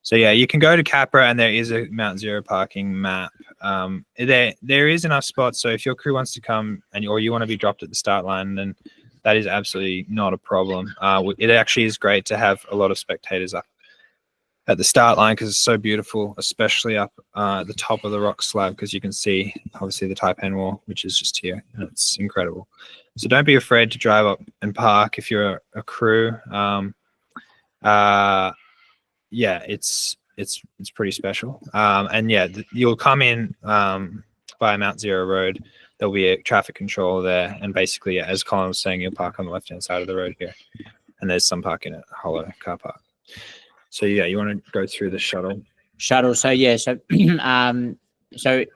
So yeah, you can go to Capra, and there is a Mount Zero parking map. There is enough spots, so if your crew wants to come or you want to be dropped at the start line, then that is absolutely not a problem. It actually is great to have a lot of spectators up at the start line because it's so beautiful, especially up at the top of the rock slab, because you can see obviously the Taipan wall, which is just here, and it's incredible. So don't be afraid to drive up and park if you're a crew. Yeah, it's pretty special. And yeah, you'll come in via Mount Zero Road. There'll be a traffic control there, and basically, yeah, as Colin was saying, you'll park on the left-hand side of the road here, and there's some parking at Hollow car park. So yeah, you want to go through the shuttle? So yeah, so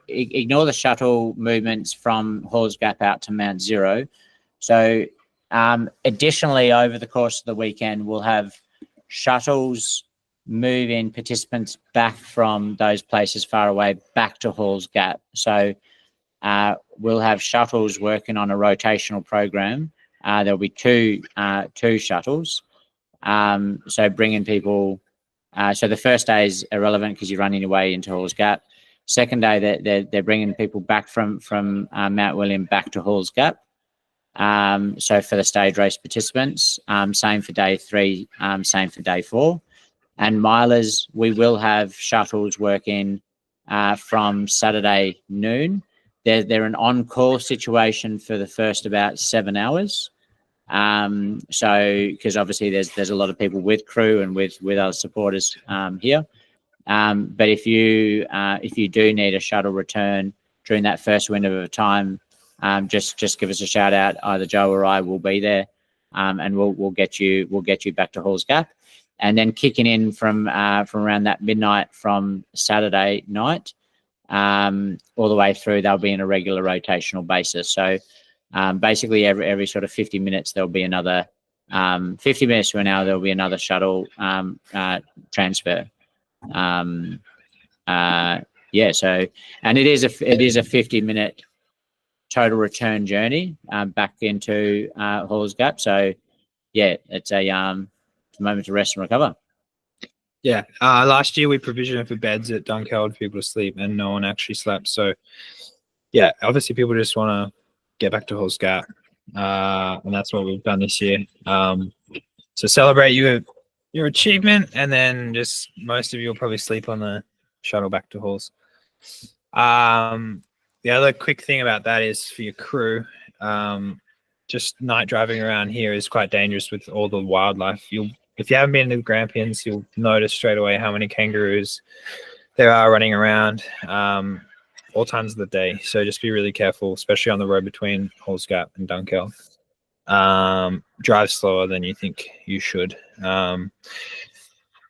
ignore the shuttle movements from Halls Gap out to Mount Zero. So additionally, over the course of the weekend, we'll have shuttles moving participants back from those places far away back to Halls Gap. So we'll have shuttles working on a rotational program. There'll be two shuttles. So bringing people, so the first day is irrelevant because you're running your way into Halls Gap. Second day, they're bringing people back from Mount William back to Halls Gap. So for the stage race participants, same for day 3, same for day 4. And milers, we will have shuttles working from Saturday noon. They're an on-call situation for the first about 7 hours. So because obviously there's a lot of people with crew and with other supporters here. But if you do need a shuttle return during that first window of time, just give us a shout out. Either Joe or I will be there, and we'll get you back to Halls Gap, and then kicking in from around that midnight from Saturday night, all the way through. They'll be in a regular rotational basis. So basically every sort of 50 minutes there'll be another 50 minutes to an hour there'll be another shuttle transfer. Yeah. So and it is a 50-minute total return journey back into Halls Gap. So yeah, it's a moment to rest and recover. Yeah, last year we provisioned for beds at Dunkeld for people to sleep, and no one actually slept. So yeah, obviously people just want to get back to Halls Gap, and that's what we've done this year. So celebrate your achievement, and then just most of you will probably sleep on the shuttle back to Halls. The other quick thing about that is for your crew, just night driving around here is quite dangerous with all the wildlife. If you haven't been to the Grampians, you'll notice straight away how many kangaroos there are running around all times of the day. So just be really careful, especially on the road between Halls Gap and Dunkeld. Drive slower than you think you should. So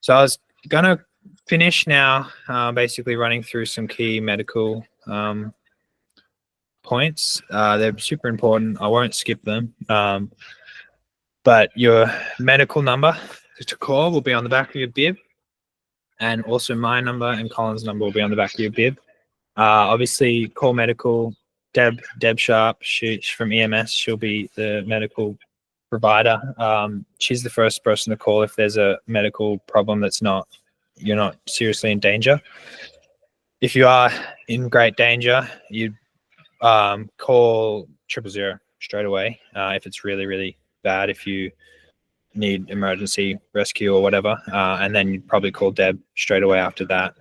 I was going to finish now, basically running through some key medical points. They're super important. I won't skip them. But your medical number to call will be on the back of your bib, and also my number and Colin's number will be on the back of your bib. Obviously, call medical. Deb Sharp, she's from EMS. She'll be the medical provider. She's the first person to call if there's a medical problem you're not seriously in danger. If you are in great danger, you call 000 straight away. If it's really, really bad, if you need emergency rescue or whatever, and then you'd probably call Deb straight away after that.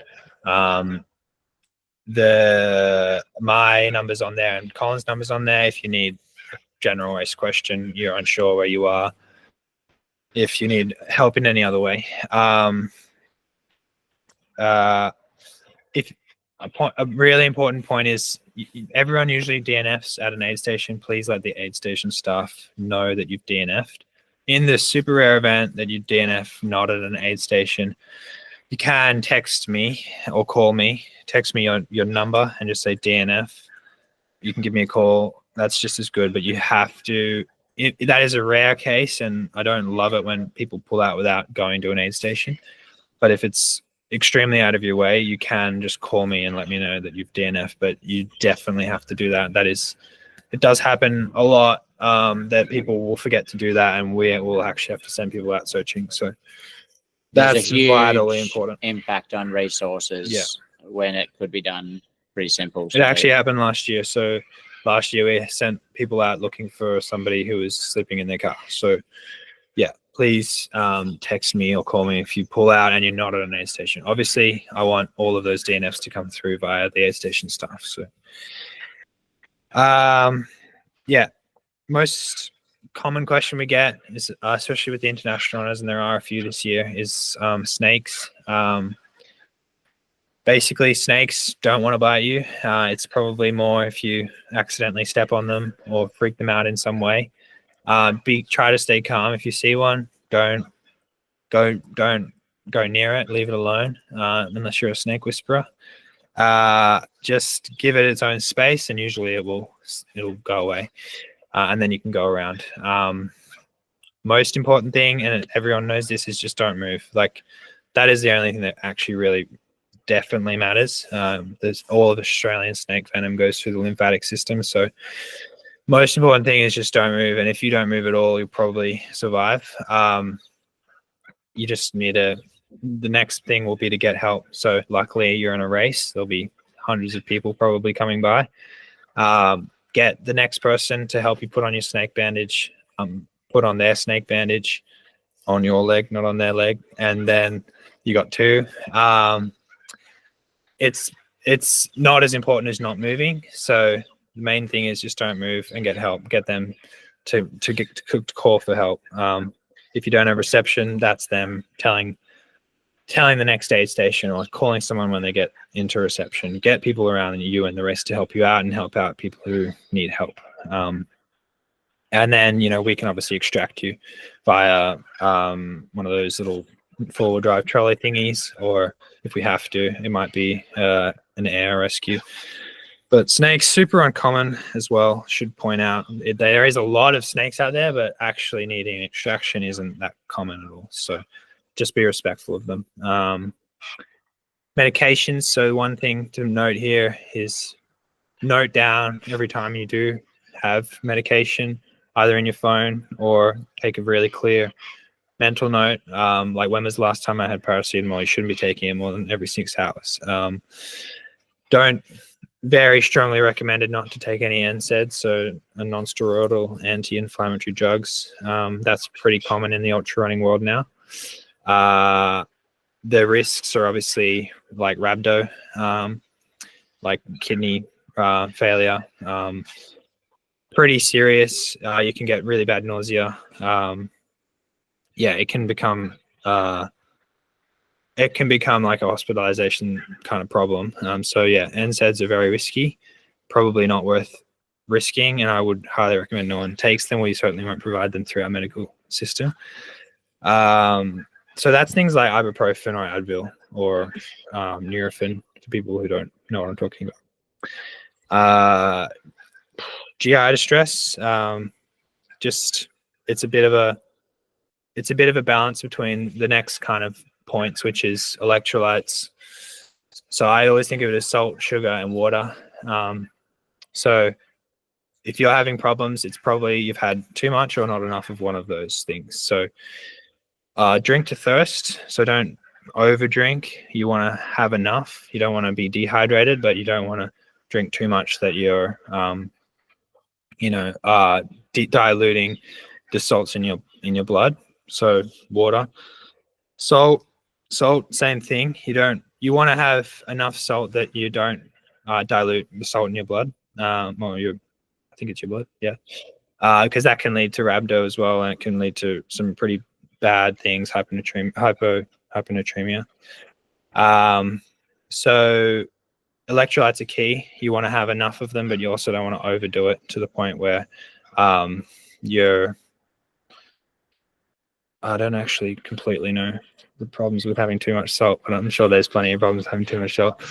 My number's on there and Colin's number's on there if you need a general race question, you're unsure where you are, if you need help in any other way. A really important point is everyone usually DNFs at an aid station. Please let the aid station staff know that you've DNF'd. In the super rare event that you DNF not at an aid station, you can text me or call me. Text me your number and just say DNF. You can give me a call. That's just as good, but you have to. That is a rare case, and I don't love it when people pull out without going to an aid station. But if it's extremely out of your way, you can just call me and let me know that you've DNF, but you definitely have to do that. It does happen a lot that people will forget to do that, and we will actually have to send people out searching. So that's vitally important. Impact on resources when it could be done pretty simple. It actually happened last year. So last year we sent people out looking for somebody who was sleeping in their car. So yeah, please text me or call me if you pull out and you're not at an aid station. Obviously, I want all of those DNFs to come through via the aid station staff. So yeah, most common question we get is, especially with the international runners, and there are a few this year, is snakes. Basically, snakes don't want to bite you. It's probably more if you accidentally step on them or freak them out in some way. Try to stay calm. If you see one, don't go near it. Leave it alone, unless you're a snake whisperer. Just give it its own space, and usually it'll go away, and then you can go around. Most important thing, and everyone knows this, is just don't move. Like, that is the only thing that actually really definitely matters. There's all of Australian snake venom goes through the lymphatic system, so most important thing is just don't move. And if you don't move at all, you'll probably survive. you just need to, the next thing will be to get help. So luckily you're in a race. There'll be hundreds of people probably coming by. Get the next person to help you put on your snake bandage, put on their snake bandage on your leg, not on their leg. And then you got two. It's not as important as not moving. So the main thing is just don't move and get help. Get them to call for help. If you don't have reception, that's them telling the next aid station or calling someone when they get into reception. Get people around you and the rest to help you out and help out people who need help. And then, you know, we can obviously extract you via one of those little four-wheel drive trolley thingies, or if we have to, it might be an air rescue. But snakes, super uncommon as well, should point out. There is a lot of snakes out there, but actually needing extraction isn't that common at all. So just be respectful of them. Medications. So one thing to note here is note down every time you do have medication, either in your phone or take a really clear mental note. Like, when was the last time I had paracetamol? You shouldn't be taking it more than every 6 hours. Don't very strongly recommended not to take any NSAIDs, so a non-steroidal anti-inflammatory drugs. That's pretty common in the ultra running world now. The risks are obviously like rhabdo, like kidney failure, pretty serious. You can get really bad nausea. It can become like a hospitalization kind of problem. So yeah, NSAIDs are very risky, probably not worth risking, and I would highly recommend no one takes them. We certainly won't provide them through our medical system. So that's things like ibuprofen or Advil or Nurofen, to people who don't know what I'm talking about. GI distress, just it's a bit of a balance between the next kind of points, which is electrolytes. So I always think of it as salt, sugar, and water. So if you're having problems, it's probably you've had too much or not enough of one of those things. So drink to thirst. So don't over drink. You want to have enough. You don't want to be dehydrated, but you don't want to drink too much that you're diluting the salts in your blood. So water, salt, same thing. You want to have enough salt that you don't dilute the salt in your blood. I think it's your blood, yeah. Because that can lead to rhabdo as well, and it can lead to some pretty bad things, hyponatremia. So electrolytes are key. You want to have enough of them, but you also don't want to overdo it to the point where I don't actually completely know the problems with having too much salt, but I'm sure there's plenty of problems with having too much salt.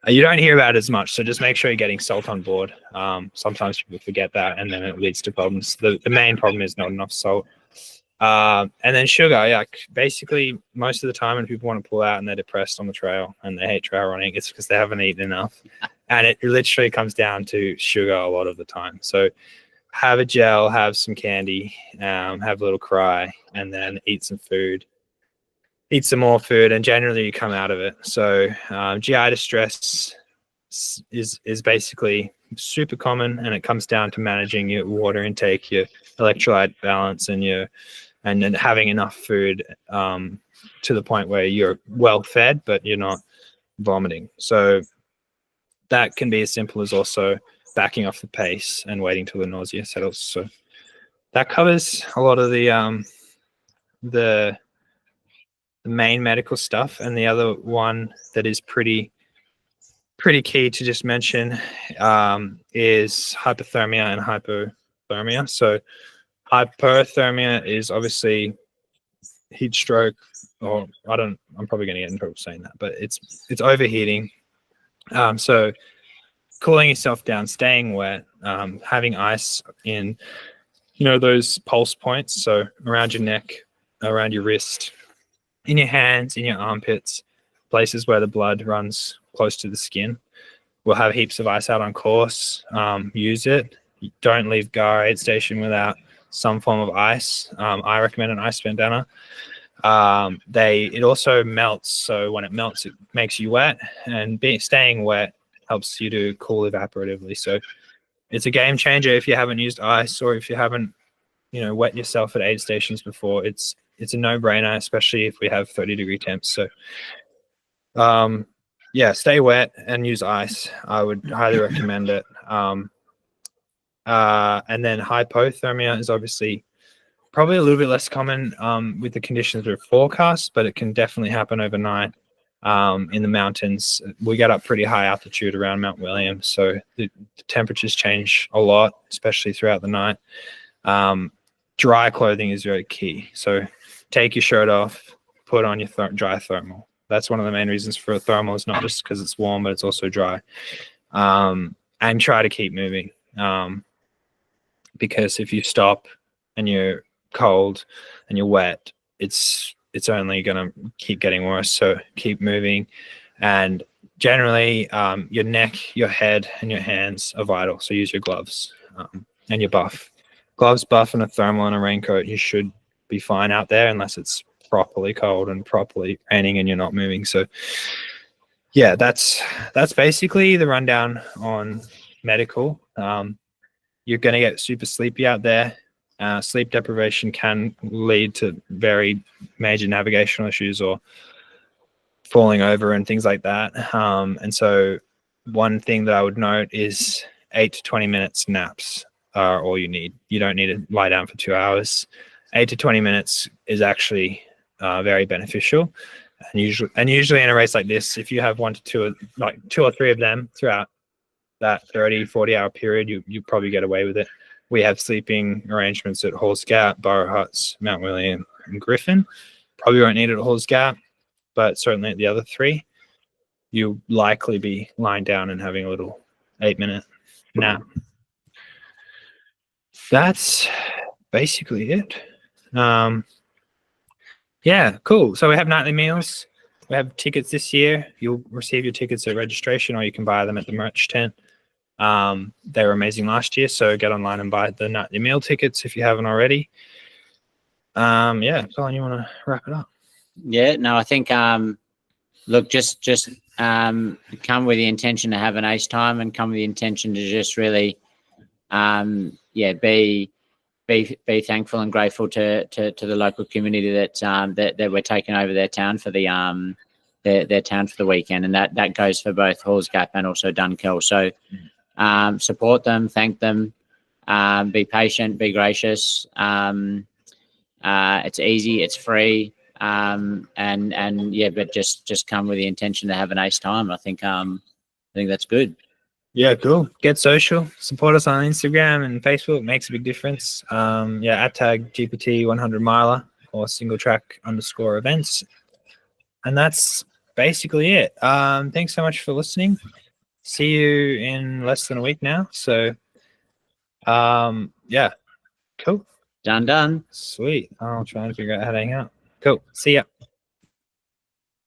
You don't hear about it as much, so just make sure you're getting salt on board. Sometimes people forget that, and then it leads to problems. The main problem is not enough salt. And then sugar, yeah, basically most of the time when people want to pull out and they're depressed on the trail and they hate trail running, it's because they haven't eaten enough. And it literally comes down to sugar a lot of the time. So have a gel, have some candy, have a little cry, and then eat some food. Eat some more food, and generally you come out of it. So GI distress is basically super common, and it comes down to managing your water intake, your electrolyte balance, and then having enough food to the point where you're well fed, but you're not vomiting. So that can be as simple as also backing off the pace and waiting till the nausea settles. So that covers a lot of the main medical stuff. And the other one that is pretty key to just mention is hypothermia and hypothermia. So hypothermia is obviously heat stroke, or I'm probably going to get in trouble saying that, but it's overheating. So cooling yourself down, staying wet, having ice in, those pulse points. So around your neck, around your wrist, in your hands, in your armpits, places where the blood runs close to the skin. We'll have heaps of ice out on course. Use it. Don't leave GAR aid station without some form of ice. I recommend an ice bandana. It also melts. So when it melts, it makes you wet, and staying wet helps you to cool evaporatively. So it's a game changer if you haven't used ice, or if you haven't, wet yourself at aid stations before. It's a no-brainer, especially if we have 30-degree temps. So yeah, stay wet and use ice. I would highly recommend it. And then hypothermia is obviously probably a little bit less common with the conditions we're forecast, but it can definitely happen overnight in the mountains. We get up pretty high altitude around Mount William, so the temperatures change a lot, especially throughout the night. Dry clothing is very key. So take your shirt off, put on your dry thermal. That's one of the main reasons for a thermal. Is not just because it's warm, but it's also dry. And try to keep moving, because if you stop and you're cold and you're wet, it's only going to keep getting worse. So keep moving. And generally, your neck, your head, and your hands are vital. So use your gloves and your buff. Gloves, buff, and a thermal and a raincoat. You should be fine out there, unless it's properly cold and properly raining and you're not moving. So yeah, that's basically the rundown on medical. You're going to get super sleepy out there. Sleep deprivation can lead to very major navigational issues or falling over and things like that. And so one thing that I would note is 8 to 20 minutes naps are all you need. You don't need to lie down for 2 hours. 8 to 20 minutes is actually very beneficial. And usually in a race like this, if you have 1 to 2, like 2 or 3 of them throughout that 30-40 hour period, you probably get away with it. We have sleeping arrangements at Halls Gap, Burrow Huts, Mount William, and Griffin. Probably won't need it at Halls Gap, but certainly at the other 3, you'll likely be lying down and having a little 8-minute nap. That's basically it. Yeah, cool. So we have nightly meals. We have tickets this year. You'll receive your tickets at registration, or you can buy them at the merch tent. They were amazing last year, so get online and buy the nightly meal tickets if you haven't already. Yeah, Colin, you want to wrap it up? Yeah, no, I think look, just come with the intention to have an ace time, and come with the intention to just really be thankful and grateful to the local community that we're taking over their town for the their town for the weekend, and that goes for both Halls Gap and also Dunkeld. So support them, thank them, be patient, be gracious. It's easy, it's free, and yeah, but just come with the intention to have an ace time. I think that's good. Yeah, cool. Get social. Support us on Instagram and Facebook. It makes a big difference. Yeah, @ GPT100 Miler or _track_events. And that's basically it. Thanks so much for listening. See you in less than a week now. So, yeah, cool. Done. Sweet. I'll try and figure out how to hang out. Cool. See ya.